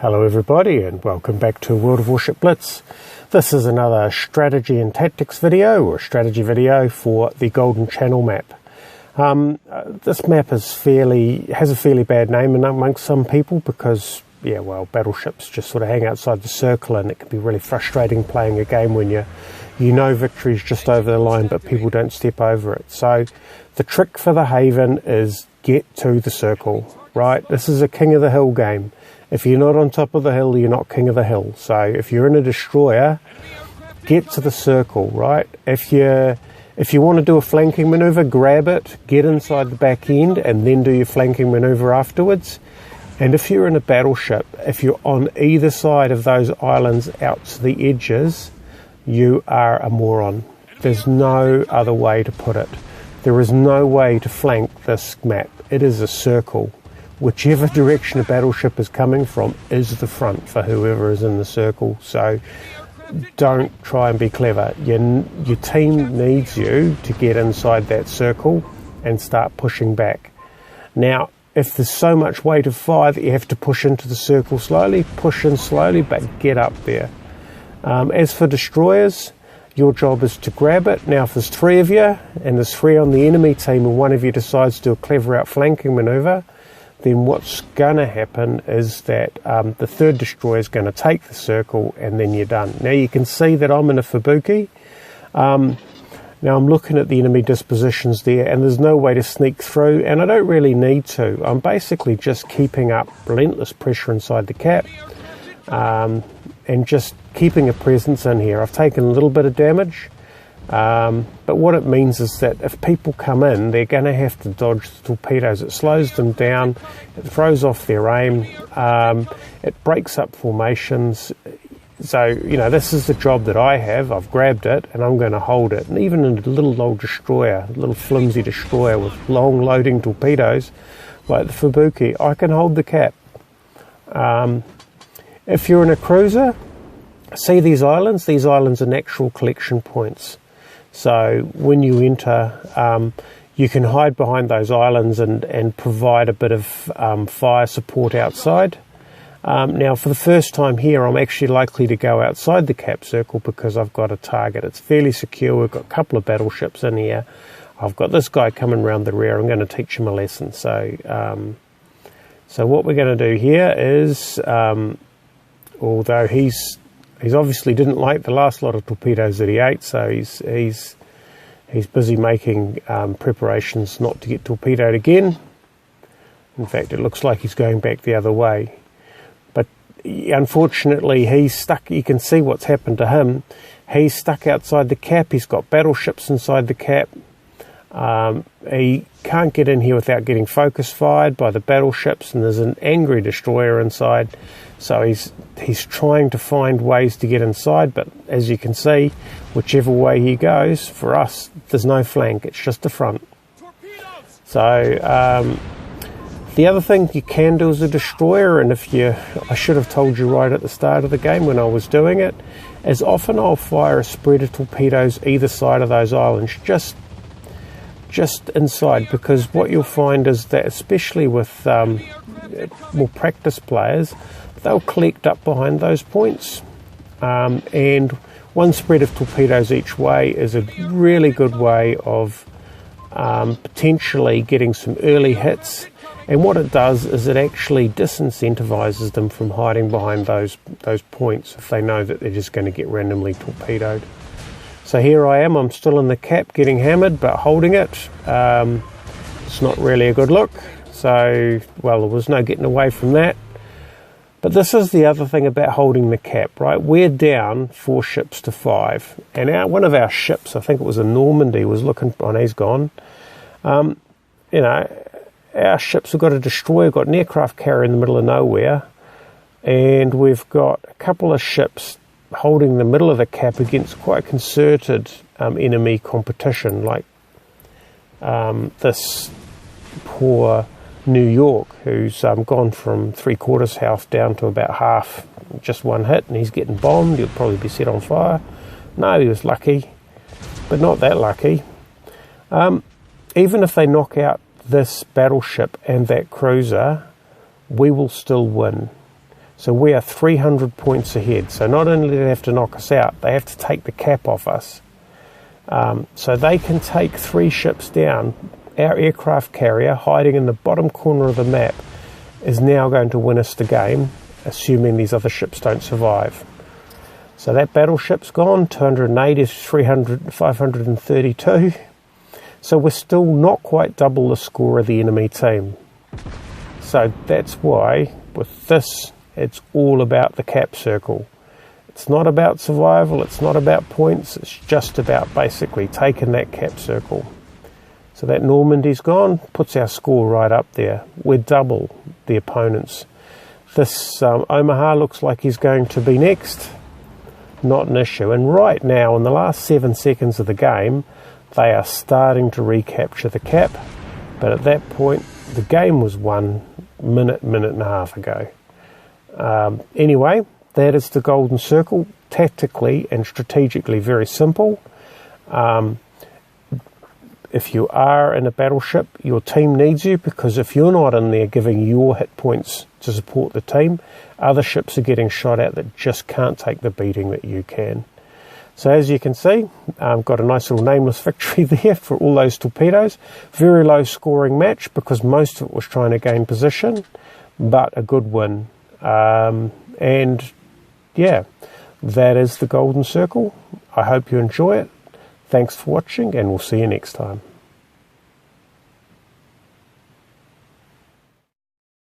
Hello everybody and welcome back to World of Warship Blitz. This is another strategy and tactics video, or strategy video for the Golden Channel map. This map has a fairly bad name amongst some people because, yeah, well, battleships just sort of hang outside the circle, and it can be really frustrating playing a game when you know victory's just over the line but people don't step over it. So the trick for the Haven is get to the circle, right? This is a king of the hill game. If you're not on top of the hill, you're not king of the hill. So if you're in a destroyer, get to the circle, right? If you want to do a flanking maneuver, grab it, get inside the back end, and then do your flanking maneuver afterwards. And if you're in a battleship, if you're on either side of those islands out to the edges, you are a moron. There's no other way to put it. There is no way to flank this map. It is a circle. Whichever direction a battleship is coming from is the front for whoever is in the circle. So don't try and be clever. Your team needs you to get inside that circle and start pushing back. Now, if there's so much weight of fire that you have to push into the circle slowly, push in slowly, but get up there. As for destroyers, your job is to grab it. Now, if there's three of you and there's three on the enemy team and one of you decides to do a clever outflanking maneuver, then what's going to happen is that the third destroyer is going to take the circle and then you're done. Now you can see that I'm in a Fubuki. Now I'm looking at the enemy dispositions there and there's no way to sneak through, and I don't really need to. I'm basically just keeping up relentless pressure inside the cap and just keeping a presence in here. I've taken a little bit of damage. But what it means is that if people come in, they're going to have to dodge the torpedoes. It slows them down, it throws off their aim, it breaks up formations. So, you know, this is the job that I have. I've grabbed it and I'm going to hold it. And even in a little old destroyer, a little flimsy destroyer with long loading torpedoes like the Fubuki, I can hold the cap. If you're in a cruiser, see these islands? These islands are natural collection points. So when you enter, you can hide behind those islands and provide a bit of fire support outside. Now, for the first time here, I'm actually likely to go outside the cap circle because I've got a target. It's fairly secure. We've got a couple of battleships in here. I've got this guy coming around the rear. I'm going to teach him a lesson. So, so what we're going to do here is, although he's obviously didn't like the last lot of torpedoes that he ate, so he's busy making preparations not to get torpedoed again. In fact, it looks like he's going back the other way. But unfortunately, he's stuck. You can see what's happened to him. He's stuck outside the cap. He's got battleships inside the cap. He can't get in here without getting focus fired by the battleships, and there's an angry destroyer inside. So he's trying to find ways to get inside, but as you can see, whichever way he goes, for us, there's no flank, it's just the front. So the other thing you can do as a destroyer, and I should have told you right at the start of the game when I was doing it, is often I'll fire a spread of torpedoes either side of those islands, just inside, because what you'll find is that, especially with more practiced players, they'll collect up behind those points, and one spread of torpedoes each way is a really good way of potentially getting some early hits. And what it does is it actually disincentivizes them from hiding behind those points if they know that they're just going to get randomly torpedoed. So here I am, I'm still in the cap getting hammered but holding it. It's not really a good look, so, well, there was no getting away from that. But this is the other thing about holding the cap, right? We're down 4 ships to 5, and one of our ships, I think it was a Normandy, was looking, oh, he's gone. You know, our ships have got a destroyer, got an aircraft carrier in the middle of nowhere, and we've got a couple of ships holding the middle of the cap against quite concerted enemy competition, like this poor New York, who's gone from 3/4 health down to about half, just one hit, and he's getting bombed. He'll probably be set on fire. No, he was lucky, but not that lucky. Even if they knock out this battleship and that cruiser, we will still win. So we are 300 points ahead. So not only do they have to knock us out, they have to take the cap off us. So they can take 3 ships down. Our aircraft carrier, hiding in the bottom corner of the map, is now going to win us the game, assuming these other ships don't survive. So that battleship's gone. 208 is 532. So we're still not quite double the score of the enemy team. So that's why with this, it's all about the cap circle. It's not about survival, it's not about points, it's just about basically taking that cap circle. So that Normandy's gone, puts our score right up there. We're double the opponents. This Omaha looks like he's going to be next. Not an issue. And right now, in the last 7 seconds of the game, they are starting to recapture the cap. But at that point, the game was won minute and a half ago. Anyway, that is the golden circle. Tactically and strategically very simple. If you are in a battleship, your team needs you, because if you're not in there giving your hit points to support the team, other ships are getting shot at that just can't take the beating that you can. So as you can see, I've got a nice little nameless victory there for all those torpedoes. Very low scoring match because most of it was trying to gain position, but a good win. And yeah, that is the golden circle. I hope you enjoy it. Thanks for watching, and we'll see you next time.